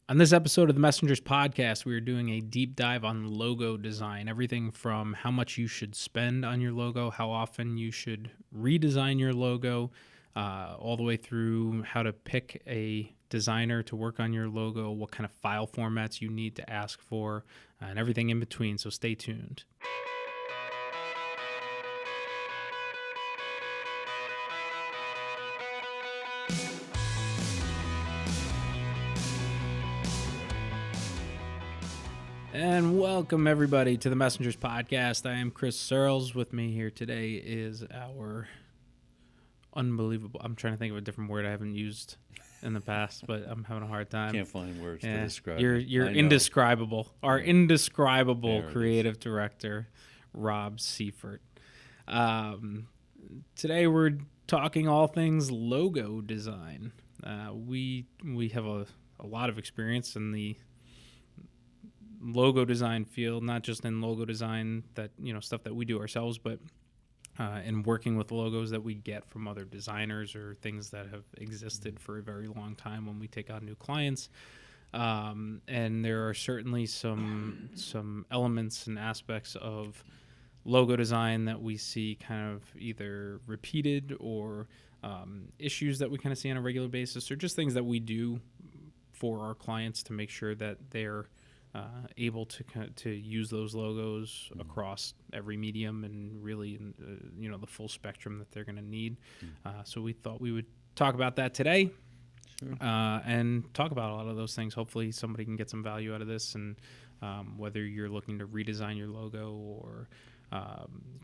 On this episode of the Messengers podcast, we are doing a deep dive on logo design. Everything from how much you should spend on your logo, how often you should redesign your logo, all the way through how to pick a designer to work on your logo, what kind of file formats you need to ask for, and everything in between. So stay tuned. And welcome, everybody, to the Messengers podcast. I am Chris Searles. With me here today is our unbelievable... I'm trying to think of a different word I haven't used in the past, but I'm having a hard time. Can't find words to describe You're indescribable. Our indescribable creative director, Rob Seifert. Today we're talking all things logo design. We have a lot of experience in the logo design field, not just in logo design, that stuff that we do ourselves, but in working with logos that we get from other designers or things that have existed for a very long time when we take on new clients. And there are certainly some elements and aspects of logo design that we see kind of either repeated or issues that we kind of see on a regular basis, or just things that we do for our clients to make sure that they're able to use those logos across every medium and really, the full spectrum that they're going to need. So we thought we would talk about that today. Sure. And talk about a lot of those things. Hopefully somebody can get some value out of this. And whether you're looking to redesign your logo or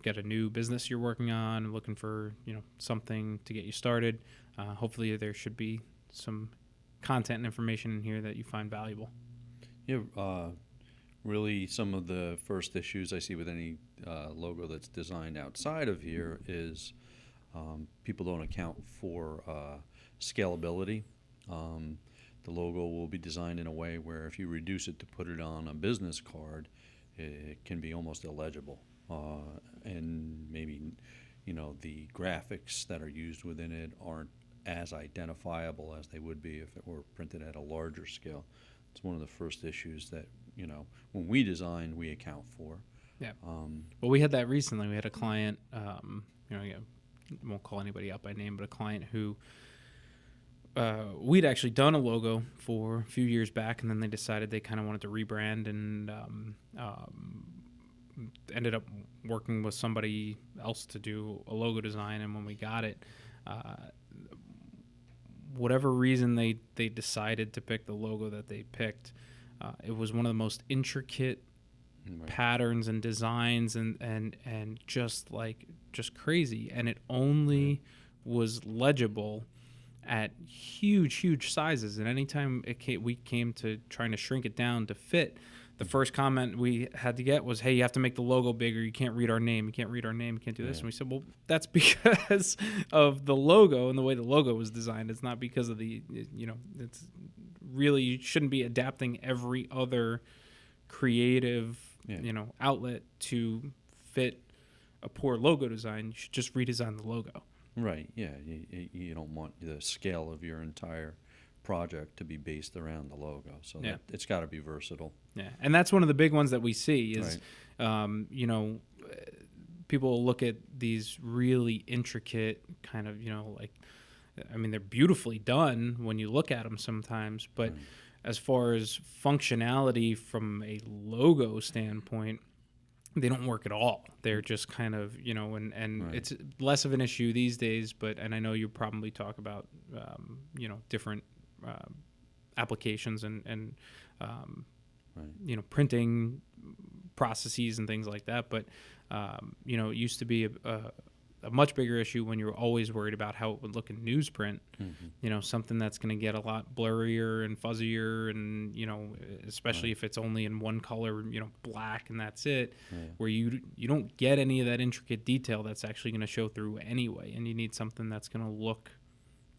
get a new business you're working on, looking for something to get you started, hopefully there should be some content and information in here that you find valuable. Yeah, really some of the first issues I see with any logo that's designed outside of here is people don't account for scalability. The logo will be designed in a way where if you reduce it to put it on a business card, it can be almost illegible. And maybe, the graphics that are used within it aren't as identifiable as they would be if it were printed at a larger scale. It's one of the first issues that, when we design, we account for. Yeah. Well, we had that recently. We had a client, won't call anybody out by name, but a client who we'd actually done a logo for a few years back, and then they decided they kind of wanted to rebrand and ended up working with somebody else to do a logo design. And when we got it, whatever reason they decided to pick the logo that they picked, it was one of the most intricate patterns and designs and just crazy, and it only was legible at huge sizes. And anytime we came to trying to shrink it down to fit, the first comment we had to get was, "Hey, you have to make the logo bigger. You can't read our name. You can't read our name. You can't do this." And we said, "Well, that's because of the logo and the way the logo was designed. It's not because of the, it's really, you shouldn't be adapting every other creative, outlet to fit a poor logo design. You should just redesign the logo." Right, yeah. You don't want the scale of your entire project to be based around the logo, so it's got to be versatile. Yeah, and that's one of the big ones that we see is, people look at these really intricate kind of, they're beautifully done when you look at them sometimes, but as far as functionality from a logo standpoint, they don't work at all. They're just kind of, it's less of an issue these days, and I know you probably talk about, different applications and printing processes and things like that. But, it used to be a much bigger issue when you were always worried about how it would look in newsprint. Something that's going to get a lot blurrier and fuzzier and, especially if it's only in one color, black, and that's it, where you don't get any of that intricate detail that's actually going to show through anyway. And you need something that's going to look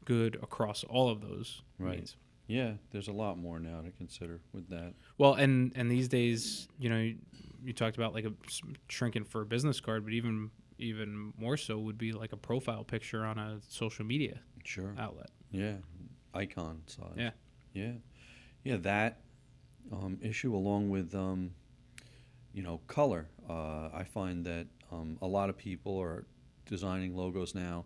good across all of those needs. Yeah, there's a lot more now to consider with that. Well, and these days, you talked about like a shrinking for a business card, but even more so would be like a profile picture on a social media outlet. Yeah, icon size. Yeah. Yeah. Yeah, that issue along with color. I find that a lot of people are designing logos now,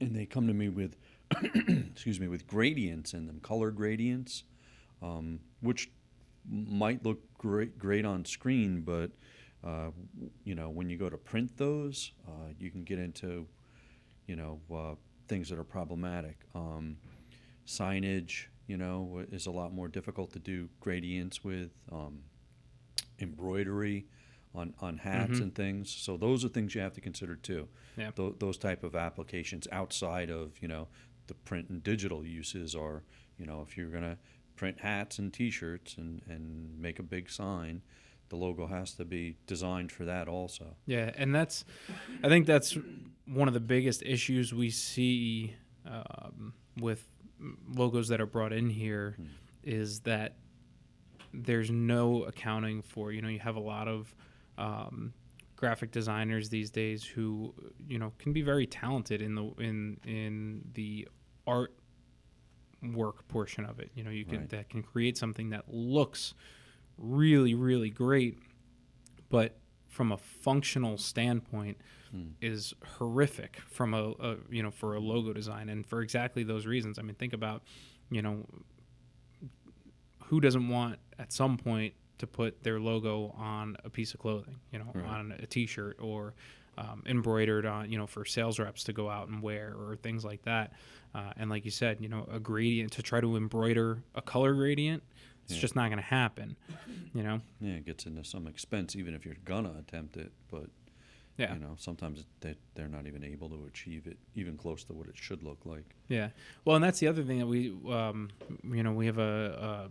and they come to me with, excuse me, with gradients in them, color gradients, which might look great on screen, but when you go to print those, you can get into things that are problematic. Signage, is a lot more difficult to do gradients with. Embroidery on hats Mm-hmm. and things. So those are things you have to consider too. Yeah. Those type of applications outside of the print and digital uses are if you're gonna print hats and T-shirts and make a big sign, the logo has to be designed for that also. Yeah, and I think that's one of the biggest issues we see with logos that are brought in here is that there's no accounting for, you have a lot of graphic designers these days who, can be very talented in the art work portion of it. You can Right. that can create something that looks really, really great, but from a functional standpoint is horrific from for a logo design, and for exactly those reasons. I mean, think about, you know who doesn't want at some point to put their logo on a piece of clothing, Right. on a T-shirt, or embroidered on, for sales reps to go out and wear, or things like that. And like you said, a gradient, to try to embroider a color gradient, it's Yeah. just not going to happen. Yeah, it gets into some expense even if you're gonna attempt it, but Yeah. sometimes they're not even able to achieve it even close to what it should look like. Yeah. Well, and that's the other thing that we have a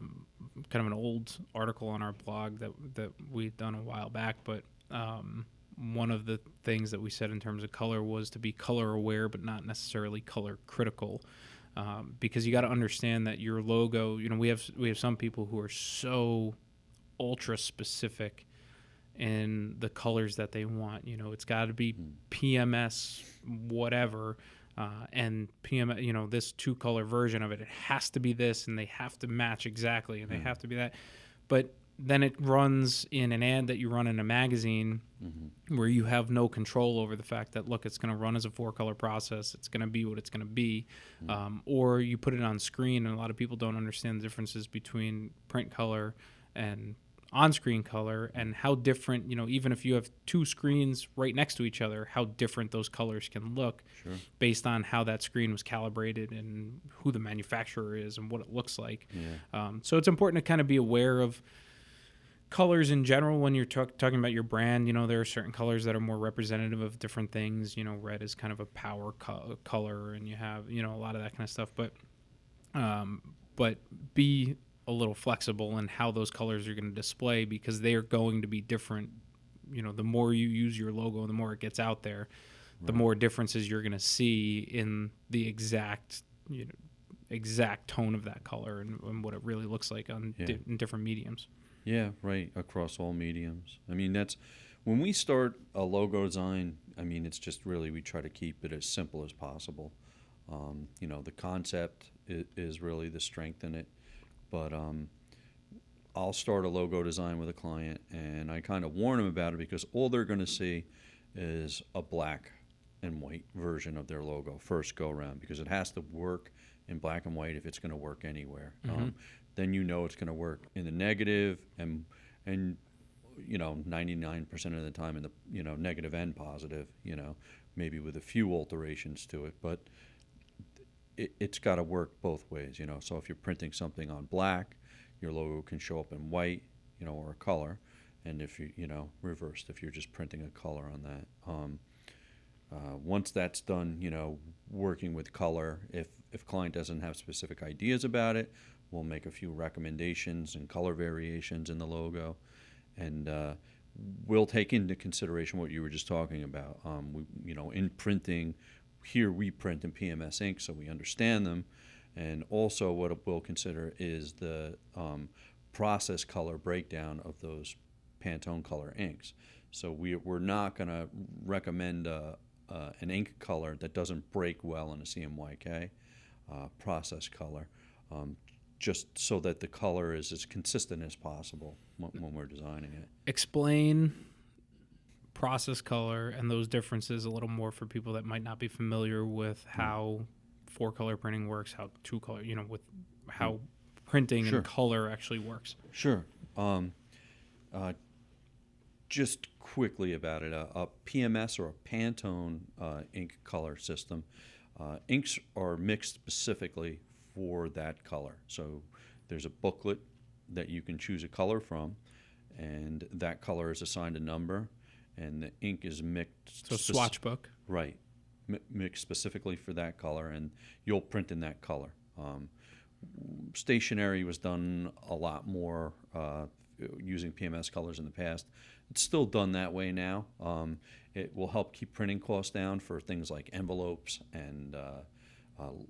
kind of an old article on our blog that we've done a while back, but one of the things that we said in terms of color was to be color aware, but not necessarily color critical, because you got to understand that your logo. We have some people who are so ultra specific in the colors that they want. It's got to be PMS whatever, and this 2-color version of it. It has to be this, and they have to match exactly, and they have to be that. But then it runs in an ad that you run in a magazine, where you have no control over the fact that, look, it's going to run as a 4-color process. It's going to be what it's going to be. Or you put it on screen, and a lot of people don't understand the differences between print color and on-screen color, and how different, even if you have 2 screens right next to each other, how different those colors can look. Sure. Based on how that screen was calibrated and who the manufacturer is and what it looks like. Yeah. So it's important to kind of be aware of colors in general when you're talking about your brand. There are certain colors that are more representative of different things. Red is kind of a power color, and you have, a lot of that kind of stuff. But be a little flexible in how those colors are going to display, because they are going to be different. The more you use your logo, the more it gets out there, the more differences you're going to see in the exact tone of that color, and what it really looks like in different mediums. Yeah, right, across all mediums. I mean, that's when we start a logo design. I mean, it's just really, we try to keep it as simple as possible. The concept is really the strength in it, but I'll start a logo design with a client, and I kind of warn them about it, because all they're going to see is a black and white version of their logo first go around, because it has to work in black and white if it's going to work anywhere. Then it's going to work in the negative, and 99% of the time in the negative and positive, maybe with a few alterations to it, but it's got to work both ways. So if you're printing something on black, your logo can show up in white, or a color, and if reversed, if you're just printing a color on that. Once that's done, working with color, if client doesn't have specific ideas about it, we'll make a few recommendations and color variations in the logo, and we'll take into consideration what you were just talking about. In printing, here we print in PMS ink, so we understand them, and also what we'll consider is the process color breakdown of those Pantone color inks. So we're not going to recommend an ink color that doesn't break well in a CMYK process color, just so that the color is as consistent as possible when we're designing it. Explain process color and those differences a little more for people that might not be familiar with how 4-color printing works, how 2-color, with how printing Sure. and color actually works. Sure. Just quickly about it, a PMS or a Pantone ink color system, inks are mixed specifically for that color. So there's a booklet that you can choose a color from, and that color is assigned a number, and the ink is mixed. So swatch book. Right. Mixed specifically for that color, and you'll print in that color. Stationery was done a lot more using PMS colors in the past. It's still done that way now. It will help keep printing costs down for things like envelopes and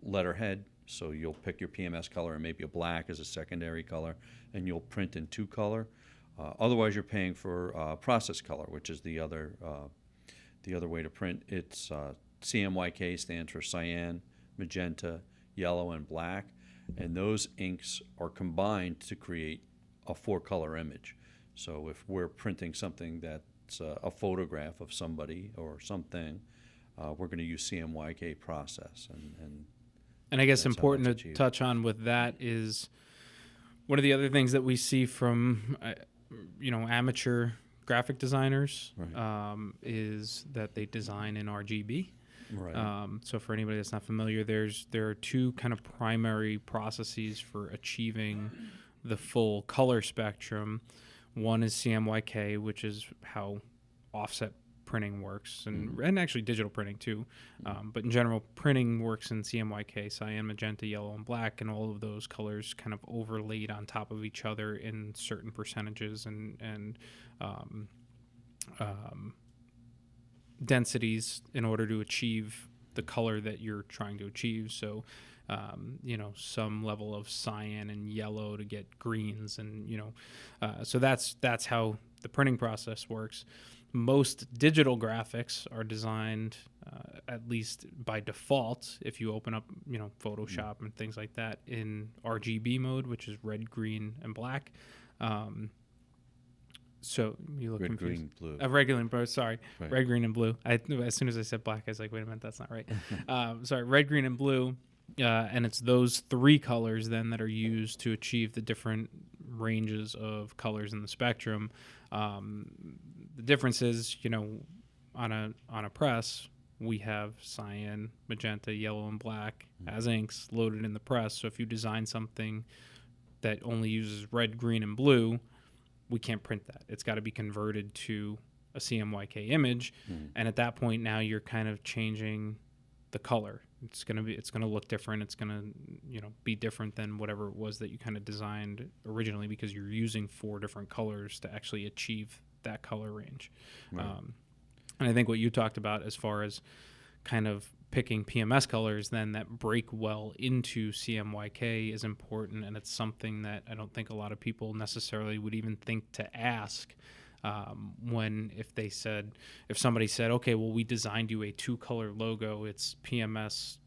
letterhead. So you'll pick your PMS color and maybe a black as a secondary color, and you'll print in 2-color. Otherwise, you're paying for process color, which is the other way to print. It's CMYK stands for cyan, magenta, yellow, and black, and those inks are combined to create a 4-color image. So if we're printing something that's a photograph of somebody or something, we're going to use CMYK process. And I guess important to touch on with that is one of the other things that we see from amateur graphic designers, Right. is that they design in RGB. Right. So for anybody that's not familiar, there are 2 kind of primary processes for achieving the full color spectrum. One is CMYK, which is how offset printing works, and actually digital printing too. But in general, printing works in CMYK, cyan, magenta, yellow, and black, and all of those colors kind of overlaid on top of each other in certain percentages and densities in order to achieve the color that you're trying to achieve. So, some level of cyan and yellow to get greens, and so that's how the printing process works. Most digital graphics are designed, at least by default, if you open up, Photoshop and things like that, in RGB mode, which is red, green, and black. So you look Red, confused. green, blue. Red, green, and blue. Sorry, Right. red, green, and blue. As soon as I said black, I was like, wait a minute, that's not right. Sorry, red, green, and blue. And it's those 3 colors then that are used to achieve the different ranges of colors in the spectrum. The difference is, on a press, we have cyan, magenta, yellow, and black as inks loaded in the press. So if you design something that only uses red, green, and blue, we can't print that. It's got to be converted to a CMYK image, and at that point now you're kind of changing the color. It's gonna look different. It's gonna be different than whatever it was that you kind of designed originally, because you're using 4 different colors to actually achieve that color range. Right. And I think what you talked about as far as kind of picking PMS colors then that break well into CMYK is important, and it's something that I don't think a lot of people necessarily would even think to ask if somebody said, okay, well, we designed you a 2-color logo, it's PMS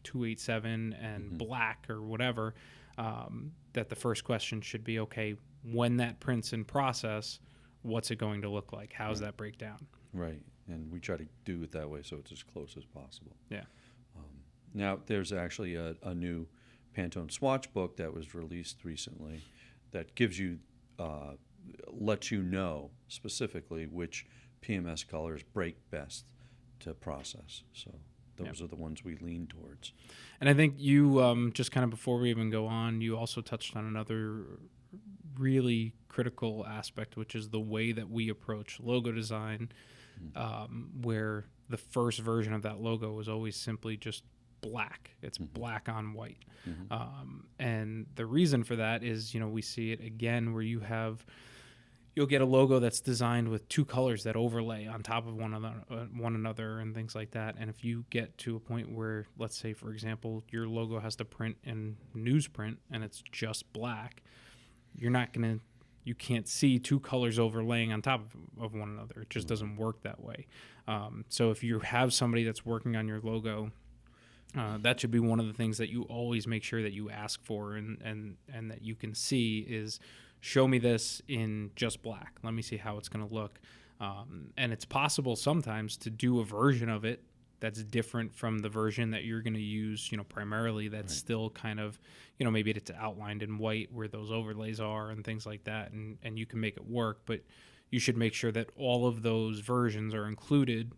287 and black or whatever, that the first question should be, okay, when that prints in process, what's it going to look like? How's that break down? Right, and we try to do it that way so it's as close as possible. Yeah. Now, there's actually a new Pantone swatch book that was released recently that gives you, lets you know specifically which PMS colors break best to process. So those are the ones we lean towards. And I think you, just kind of before we even go on, you also touched on another really critical aspect, which is the way that we approach logo design, where the first version of that logo is always simply just black. It's black on white. And the reason for that is, we see it again where you'll get a logo that's designed with 2 colors that overlay on top of one another and things like that. And if you get to a point where, let's say, for example, your logo has to print in newsprint and it's just black, you can't see 2 colors overlaying on top of one another. It just doesn't work that way. So if you have somebody that's working on your logo That should be one of the things that you always make sure that you ask for, and that you can see is, show me this in just black. Let me see how it's going to look. And it's possible sometimes to do a version of it that's different from the version that you're going to use, primarily, that's still kind of, maybe it's outlined in white where those overlays are and things like that. And you can make it work, but you should make sure that all of those versions are included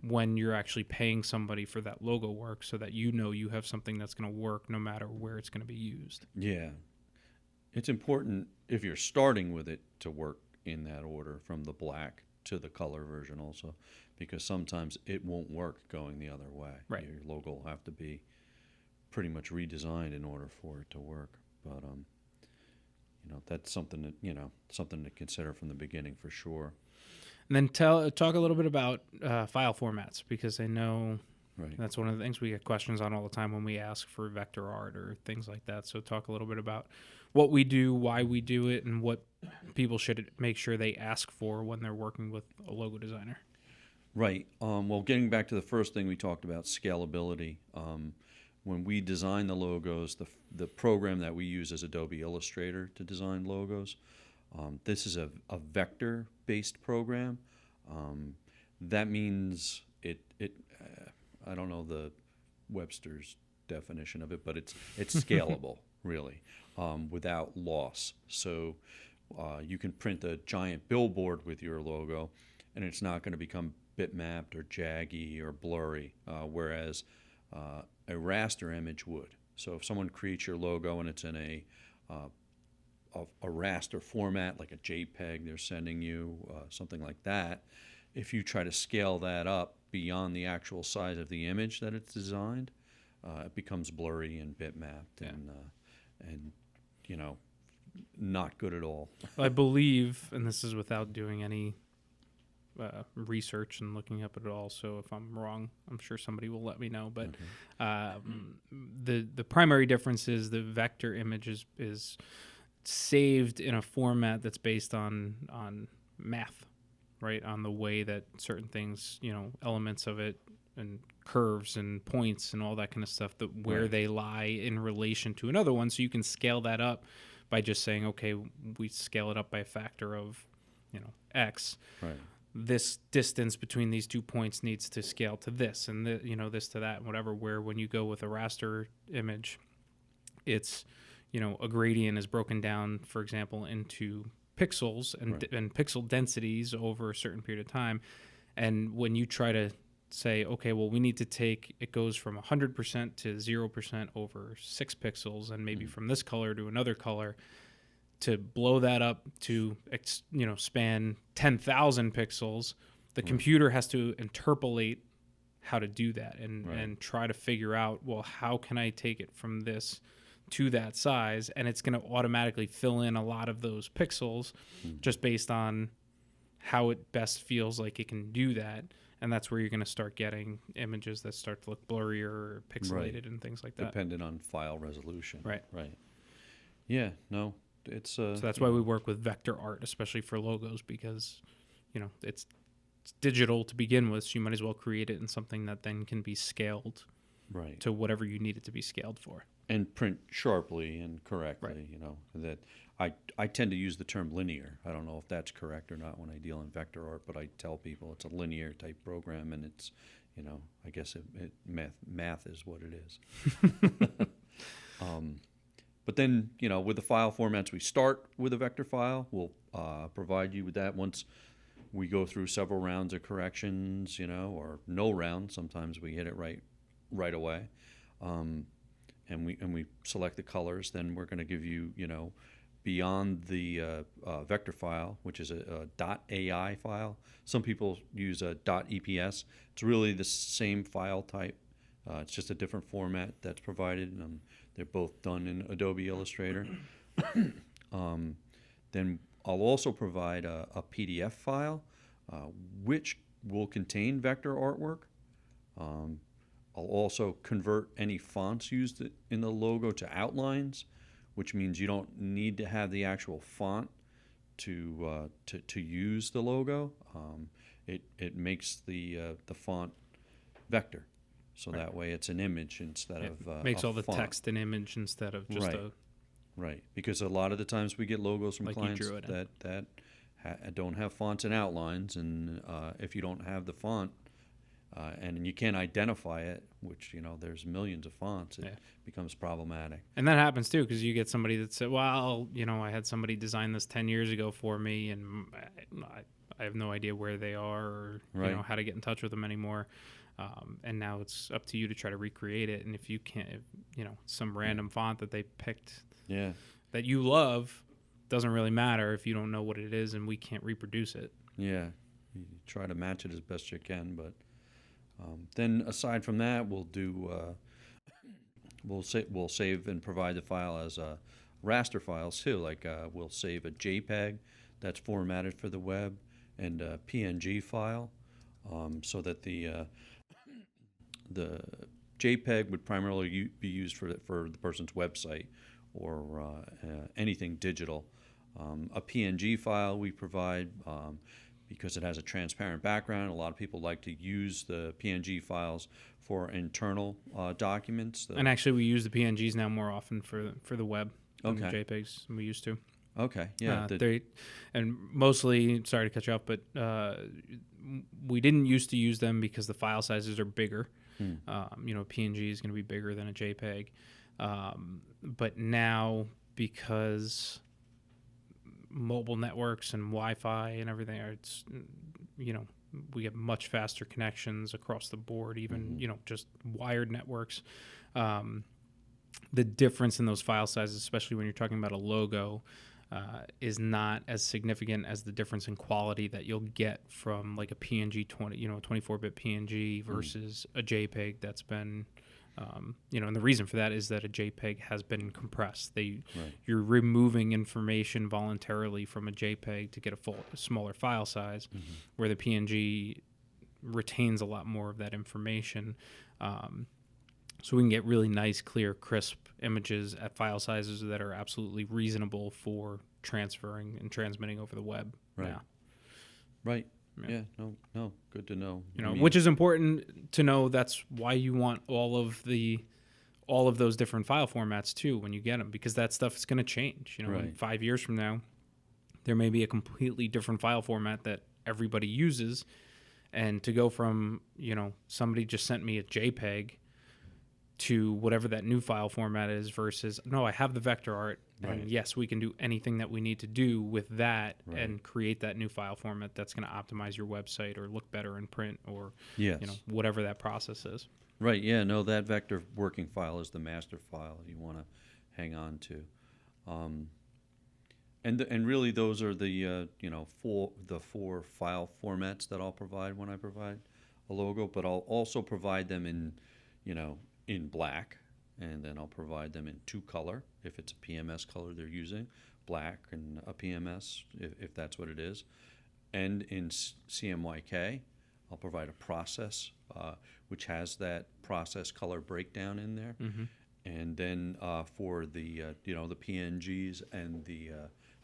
when you're actually paying somebody for that logo work, so that you have something that's going to work no matter where it's going to be used. Yeah. It's important, if you're starting with it, to work in that order from the black to the color version also, because sometimes it won't work going the other way. Right. Your logo will have to be pretty much redesigned in order for it to work. But that's something to consider from the beginning for sure. And then talk a little bit about file formats, because I know that's one of the things we get questions on all the time when we ask for vector art or things like that. So talk a little bit about what we do, why we do it, and what people should make sure they ask for when they're working with a logo designer. Right. Well, getting back to the first thing we talked about, scalability. When we design the logos, the program that we use is Adobe Illustrator to design logos. This is a vector-based program. That means it I don't know the Webster's definition of it, but it's scalable, really, without loss. So you can print a giant billboard with your logo, and it's not going to become bitmapped or jaggy or blurry, whereas a raster image would. So if someone creates your logo and it's in a raster format, like a JPEG they're sending you, something like that, if you try to scale that up beyond the actual size of the image that it's designed, it becomes blurry and bitmapped and not good at all. I believe, and this is without doing any research and looking up at it all, so if I'm wrong, I'm sure somebody will let me know, but the primary difference is the vector image is saved in a format that's based on math, right? On the way that certain things, elements of it and curves and points and all that kind of stuff, where they lie in relation to another one. So you can scale that up by just saying, okay, we scale it up by a factor of, X. Right. This distance between these 2 points needs to scale to this, and this to that, and whatever. Where when you go with a raster image, it's a gradient is broken down, for example, into pixels and pixel densities over a certain period of time. And when you try to say, okay, well, we need to take, it goes from 100% to 0% over 6 pixels, and maybe from this color to another color, to blow that up to span 10,000 pixels, the computer has to interpolate how to do that and try to figure out, well, how can I take it from this to that size? And it's going to automatically fill in a lot of those pixels just based on how it best feels like it can do that. And that's where you're going to start getting images that start to look blurrier or pixelated and things like that. Dependent on file resolution. Right. Yeah, no. It's so that's why we work with vector art, especially for logos, because it's digital to begin with, so you might as well create it in something that then can be scaled to whatever you need it to be scaled for, and print sharply and correctly. That I tend to use the term linear. I don't know if that's correct or not when I deal in vector art, but I tell people it's a linear type program, and it's I guess math is what it is. But then, with the file formats, we start with a vector file. We'll provide you with that once we go through several rounds of corrections, or no round. Sometimes we hit it right away, and we select the colors. Then we're going to give you, beyond the vector file, which is a .ai file. Some people use a .eps. It's really the same file type. It's just a different format that's provided. They're both done in Adobe Illustrator. Then I'll also provide a PDF file, which will contain vector artwork. I'll also convert any fonts used in the logo to outlines, which means you don't need to have the actual font to use the logo. It makes the font vector. So Right. that way it's an image instead It of makes a all the font. text an image instead of just Right. a Right, because a lot of the times we get logos from like you clients drew it in. that don't have fonts and outlines, and if you don't have the font and you can't identify it, which there's millions of fonts, it Yeah. becomes problematic. And that happens too, because you get somebody that said, "Well, I had somebody design this 10 years ago for me, and I have no idea where they are, or Right. how to get in touch with them anymore." And now it's up to you to try to recreate it. And if you can't, some random font that they picked Yeah. that you love, doesn't really matter if you don't know what it is, and we can't reproduce it. Yeah. You try to match it as best you can, but then aside from that, we'll save and provide the file as raster files too. Like we'll save a JPEG that's formatted for the web and a PNG file, so that the JPEG would primarily be used for the person's website or anything digital. A PNG file we provide because it has a transparent background. A lot of people like to use the PNG files for internal documents. And actually, we use the PNGs now more often for the web than the Okay. JPEGs than we used to. Okay, yeah. And mostly, sorry to cut you off, but we didn't used to use them because the file sizes are bigger. PNG is going to be bigger than a JPEG. But now, because mobile networks and Wi-Fi and everything, it's we get much faster connections across the board. Even just wired networks. The difference in those file sizes, especially when you're talking about a logo, is not as significant as the difference in quality that you'll get from like a PNG 24-bit PNG versus a JPEG that's been, and the reason for that is that a JPEG has been compressed. You're removing information voluntarily from a JPEG to get a smaller file size, where the PNG retains a lot more of that information. So we can get really nice, clear, crisp images at file sizes that are absolutely reasonable for transferring and transmitting over the web. Right. Now. Right. Yeah. Yeah. No. Good to know. Which is important to know. That's why you want all of those different file formats too when you get them, because that stuff is going to change. In Right. 5 years from now, there may be a completely different file format that everybody uses, and to go from somebody just sent me a JPEG to whatever that new file format is versus, no, I have the vector art, and yes, we can do anything that we need to do with that and create that new file format that's going to optimize your website or look better in print or whatever that process is. Right. Yeah. No, that vector working file is the master file you want to hang on to, and really those are the four file formats that I'll provide when I provide a logo. But I'll also provide them in black, and then I'll provide them in 2-color if it's a PMS color they're using, black and a PMS if that's what it is, and in CMYK I'll provide a process which has that process color breakdown in there, and then for the the PNGs and the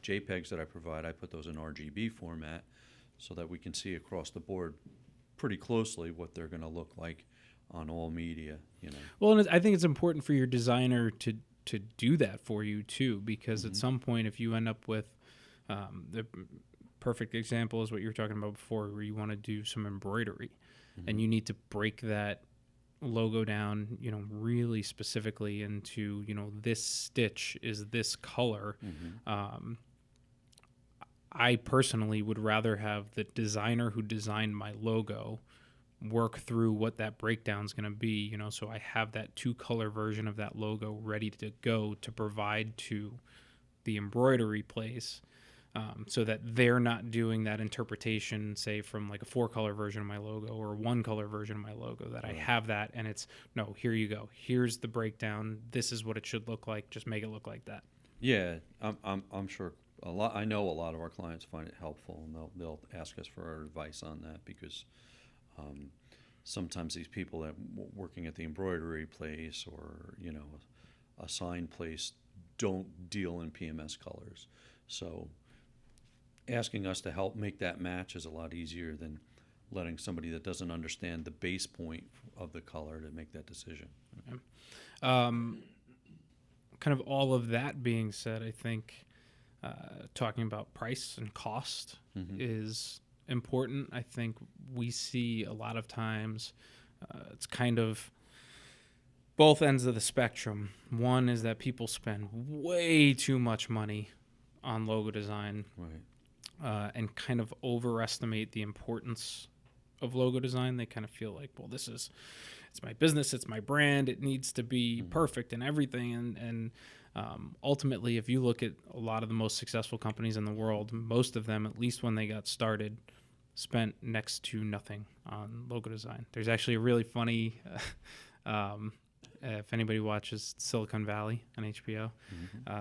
JPEGs that I provide, I put those in RGB format so that we can see across the board pretty closely what they're going to look like on all media. Well, and I think it's important for your designer to do that for you too, because at some point, if you end up with the perfect example is what you were talking about before, where you want to do some embroidery, and you need to break that logo down, really specifically into, this stitch is this color. I personally would rather have the designer who designed my logo work through what that breakdown is going to be, so I have that 2-color version of that logo ready to go to provide to the embroidery place, so that they're not doing that interpretation, say from like a 4-color version of my logo or a 1-color version of my logo, that I have that and it's, no, here you go. Here's the breakdown. This is what it should look like. Just make it look like that. Yeah, I'm sure I know a lot of our clients find it helpful, and they'll ask us for our advice on that, because sometimes these people that working at the embroidery place or a sign place don't deal in PMS colors, so asking us to help make that match is a lot easier than letting somebody that doesn't understand the base point of the color to make that decision. Kind of all of that being said, I think talking about price and cost is important. I think we see a lot of times it's kind of both ends of the spectrum. One is that people spend way too much money on logo design, Right. and kind of overestimate the importance of logo design. They kind of feel like, well, it's my business, it's my brand, it needs to be perfect and everything. And ultimately, if you look at a lot of the most successful companies in the world, most of them, at least when they got started, spent next to nothing on logo design. There's actually a really funny, if anybody watches Silicon Valley on HBO,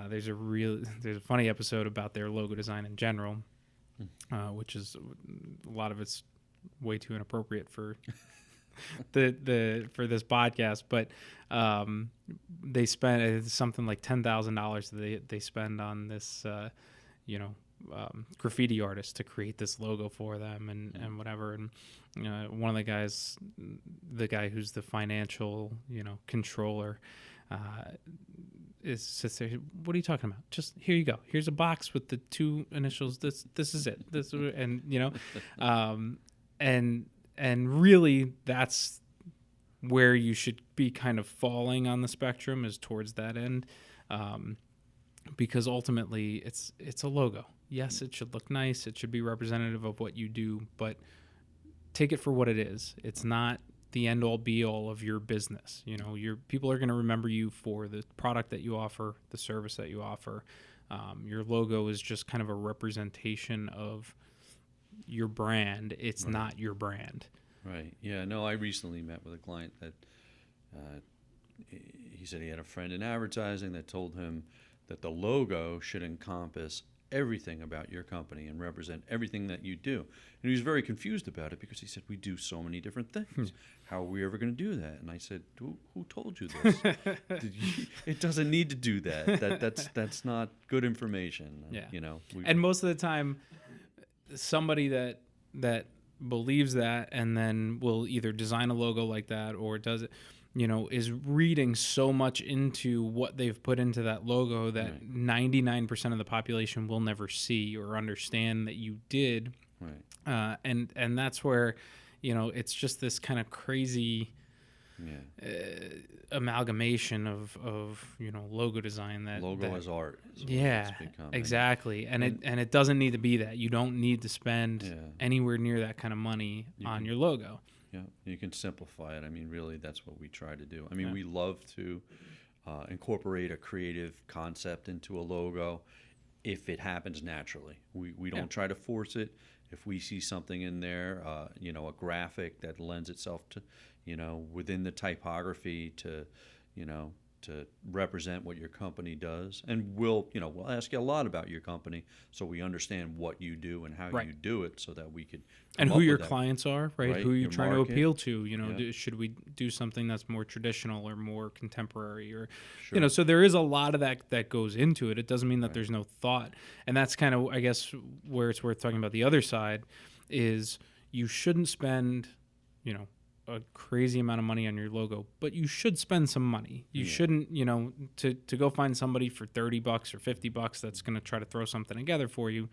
there's a funny episode about their logo design in general, which is a lot of it's way too inappropriate for for this podcast, but they spend something like $10,000 they spend on this graffiti artist to create this logo for them and whatever. And one of the guys, the guy who's the financial controller, sits there. What are you talking about? Just here you go. Here's a box with the two initials. This is it. And really that's where you should be kind of falling on the spectrum, is towards that end, because ultimately it's a logo. Yes, it should look nice. It should be representative of what you do, but take it for what it is. It's not the end all be all of your business. Your people are going to remember you for the product that you offer, the service that you offer. Your logo is just kind of a representation of your brand. It's not your brand. Right. Yeah. No, I recently met with a client that he said he had a friend in advertising that told him that the logo should encompass everything about your company and represent everything that you do. And he was very confused about it because he said, we do so many different things. How are we ever going to do that? And I said, who told you this? It doesn't need to do that. That's not good information. Yeah. And most of the time, somebody that believes that and then will either design a logo like that or does it, is reading so much into what they've put into that logo that 99% of the population will never see or understand that you did. Right. And that's where, it's just this kind of crazy amalgamation of logo design that as art is what yeah, it's become. exactly. And it doesn't need to be that. You don't need to spend anywhere near that kind of money on your logo. Yeah, you can simplify it. I mean, really, that's what we try to do. I mean, we love to incorporate a creative concept into a logo if it happens naturally. We don't try to force it. If we see something in there, a graphic that lends itself to, within the typography to represent what your company does. And we'll ask you a lot about your company so we understand what you do and how you do it so that we could and who your clients are, right? Who you're trying to appeal to, should we do something that's more traditional or more contemporary or, so there is a lot of that goes into it. It doesn't mean that there's no thought. And that's kind of, I guess, where it's worth talking about the other side is you shouldn't spend, a crazy amount of money on your logo, but you should spend some money. You shouldn't, to go find somebody for $30 or $50 that's going to try to throw something together for you.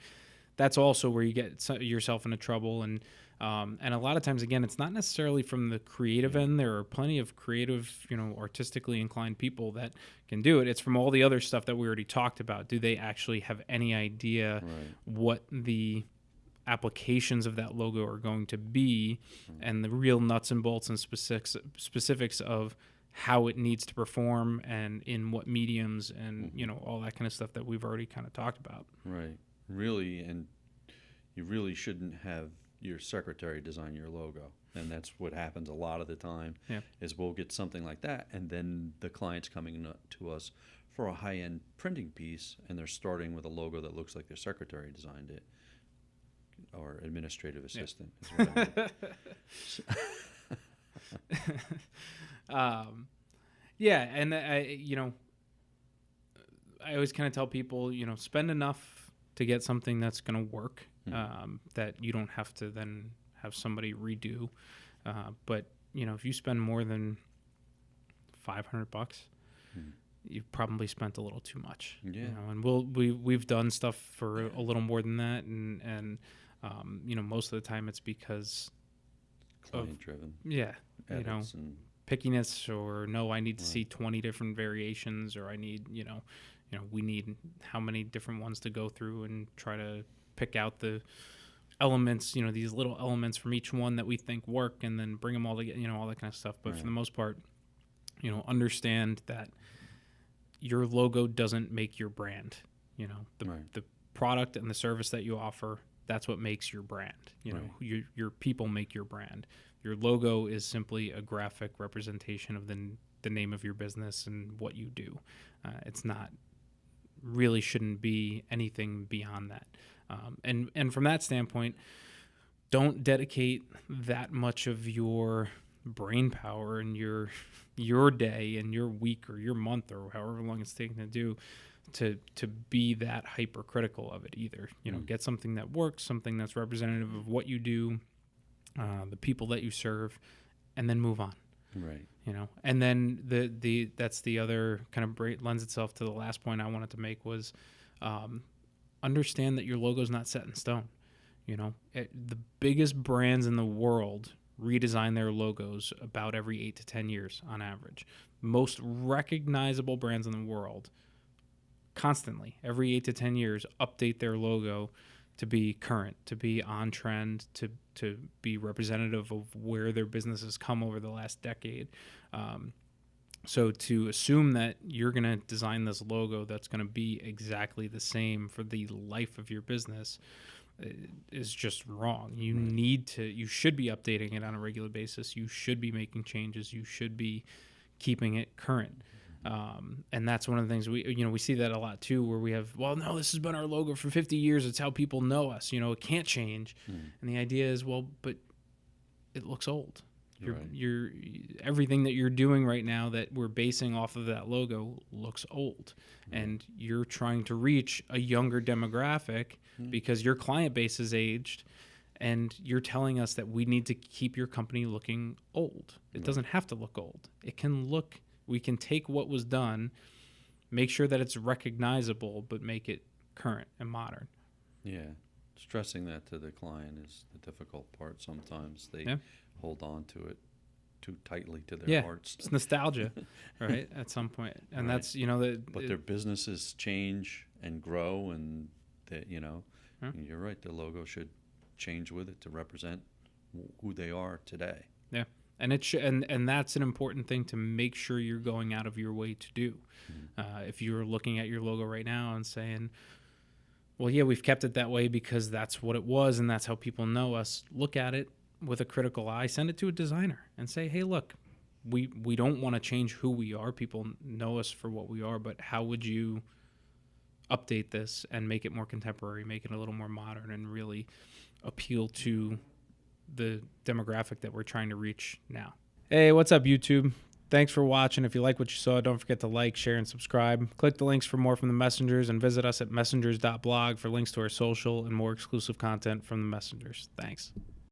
That's also where you get yourself into trouble. And a lot of times, again, it's not necessarily from the creative end. There are plenty of creative, artistically inclined people that can do it. It's from all the other stuff that we already talked about. Do they actually have any idea what the applications of that logo are going to be and the real nuts and bolts and specifics of how it needs to perform and in what mediums and all that kind of stuff that we've already kind of talked about. Right. Really, and you really shouldn't have your secretary design your logo. And that's what happens a lot of the time is we'll get something like that and then the client's coming to us for a high-end printing piece and they're starting with a logo that looks like their secretary designed it. Or administrative assistant. Is what I mean. And I always kind of tell people, spend enough to get something that's going to work, that you don't have to then have somebody redo. But if you spend more than $500, you've probably spent a little too much. Yeah. And we've done stuff for a little more than that, and most of the time it's because client driven. Yeah, Edits and pickiness, or no, I need to see 20 different variations, or I need, we need how many different ones to go through and try to pick out the elements, these little elements from each one that we think work, and then bring them all together, all that kind of stuff. But for the most part, understand that your logo doesn't make your brand. The product and the service that you offer, that's what makes your brand. Your people make your brand. Your logo is simply a graphic representation of the name of your business and what you do. It's not really shouldn't be anything beyond that. And from that standpoint, don't dedicate that much of your brain power and your day and your week or your month or however long it's taking to do to be that hypercritical of it either. Get something that works, something that's representative of what you do, the people that you serve, and then move on. Right. And then that's the other kind of lends itself to the last point I wanted to make was understand that your logo is not set in stone. The biggest brands in the world redesign their logos about every 8 to 10 years on average. Most recognizable brands in the world constantly, every 8 to 10 years, update their logo to be current, to be on trend, to be representative of where their business has come over the last decade. So to assume that you're going to design this logo that's going to be exactly the same for the life of your business is just wrong. You should be updating it on a regular basis. You should be making changes. You should be keeping it current. And that's one of the things we see that a lot too, where we have, well, no, this has been our logo for 50 years. It's how people know us. It can't change. And the idea is, well, but it looks old. You're everything that you're doing right now that we're basing off of that logo looks old, and you're trying to reach a younger demographic because your client base is aged, and you're telling us that we need to keep your company looking old. It doesn't have to look old. We can take what was done, make sure that it's recognizable, but make it current and modern. Yeah. Stressing that to the client is the difficult part sometimes. They hold on to it too tightly to their hearts. It's nostalgia, right, at some point. And that's, But their businesses change and grow, and that, you're right, the logo should change with it to represent who they are today. Yeah. And and that's an important thing to make sure you're going out of your way to do. If you're looking at your logo right now and saying, well, yeah, we've kept it that way because that's what it was and that's how people know us, look at it with a critical eye, send it to a designer and say, hey, look, we don't want to change who we are. People know us for what we are, but how would you update this and make it more contemporary, make it a little more modern, and really appeal to the demographic that we're trying to reach now. Hey, what's up, YouTube? Thanks for watching. If you like what you saw, don't forget to like, share, and subscribe. Click the links for more from the Messengers, and visit us at messengers.blog for links to our social and more exclusive content from the Messengers. Thanks.